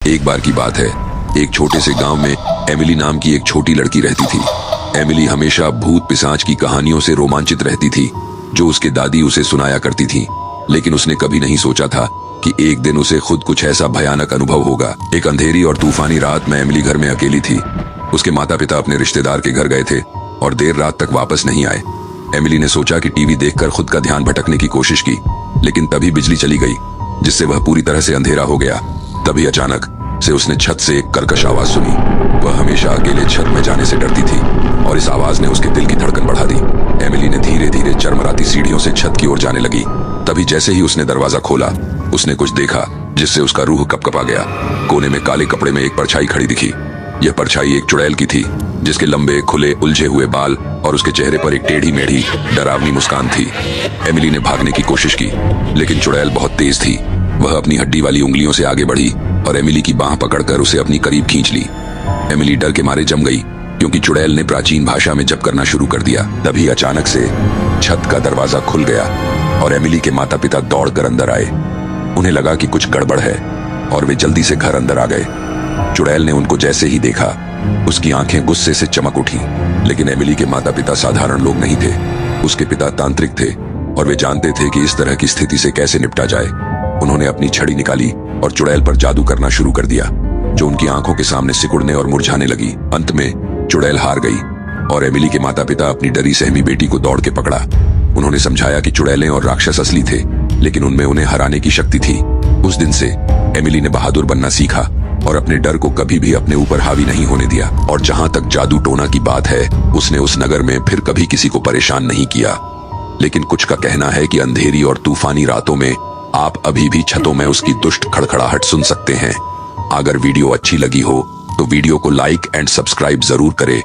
एक बार की बात है, एक छोटे से गांव में एमिली नाम की एक छोटी लड़की रहती थी। एमिली हमेशा भूत पिशाच की कहानियों से रोमांचित रहती थी जो उसके दादी उसे सुनाया करती थी, लेकिन उसने कभी नहीं सोचा था कि एक दिन उसे खुद कुछ ऐसा भयानक अनुभव होगा। एक अंधेरी और तूफानी रात में एमिली घर में अकेली थी। उसके माता पिता अपने रिश्तेदार के घर गए थे और देर रात तक वापस नहीं आए। एमिली ने सोचा कि टीवी देखकर खुद का ध्यान भटकने की कोशिश की, लेकिन तभी बिजली चली गई जिससे वह पूरी तरह से अंधेरा हो गया। तभी अचानक से उसने छत से एक कर्कश आवाज सुनी। वह हमेशा अकेले छत में जाने से डरती थी और इस आवाज ने उसके दिल की धड़कन बढ़ा दी। एमिली ने धीरे धीरे चरमराती सीढ़ियों से छत की ओर जाने लगी। तभी जैसे ही उसने दरवाजा खोला, उसने कुछ देखा जिससे उसका रूह कपकपा गया। कोने में काले कपड़े में एक परछाई खड़ी दिखी। यह परछाई एक चुड़ैल की थी जिसके लंबे खुले उलझे हुए बाल और उसके चेहरे पर एक टेढ़ी मेढ़ी डरावनी मुस्कान थी। एमिली ने भागने की कोशिश की, लेकिन चुड़ैल बहुत तेज थी। वह अपनी हड्डी वाली उंगलियों से आगे बढ़ी और एमिली की बांह पकड़कर उसे अपनी करीब खींच ली। एमिली डर के मारे जम गई क्योंकि चुड़ैल ने प्राचीन भाषा में जप करना शुरू कर दिया। तभी अचानक से छत का दरवाजा खुल गया और एमिली के माता पिता दौड़कर अंदर आए। उन्हें लगा कि कुछ गड़बड़ है और वे जल्दी से घर अंदर आ गए। चुड़ैल ने उनको जैसे ही देखा, उसकी आंखें गुस्से से चमक उठी। लेकिन एमिली के माता पिता साधारण लोग नहीं थे। उसके पिता तांत्रिक थे और वे जानते थे कि इस तरह की स्थिति से कैसे निपटा जाए। उन्होंने अपनी छड़ी निकाली और चुड़ैल पर जादू करना शुरू कर दिया, जो उनकी आंखों के सामने सिकुड़ने और मुरझाने लगी। अंत में चुड़ैल हार गई और एमिली के माता पिता अपनी डरी सहमी बेटी को दौड़ के पकड़ा। उन्होंने समझाया कि चुड़ैलें और राक्षस असली थे, लेकिन उनमें उन्हें हराने की शक्ति थी। उस दिन से एमिली ने बहादुर बनना सीखा और अपने डर को कभी भी अपने ऊपर हावी नहीं होने दिया। और जहां तक जादू टोना की बात है, उसने उस नगर में फिर कभी किसी को परेशान नहीं किया। लेकिन कुछ का कहना है कि अंधेरी और तूफानी रातों में आप अभी भी छतों में उसकी दुष्ट खड़खड़ाहट सुन सकते हैं। अगर वीडियो अच्छी लगी हो तो वीडियो को लाइक एंड सब्सक्राइब जरूर करें।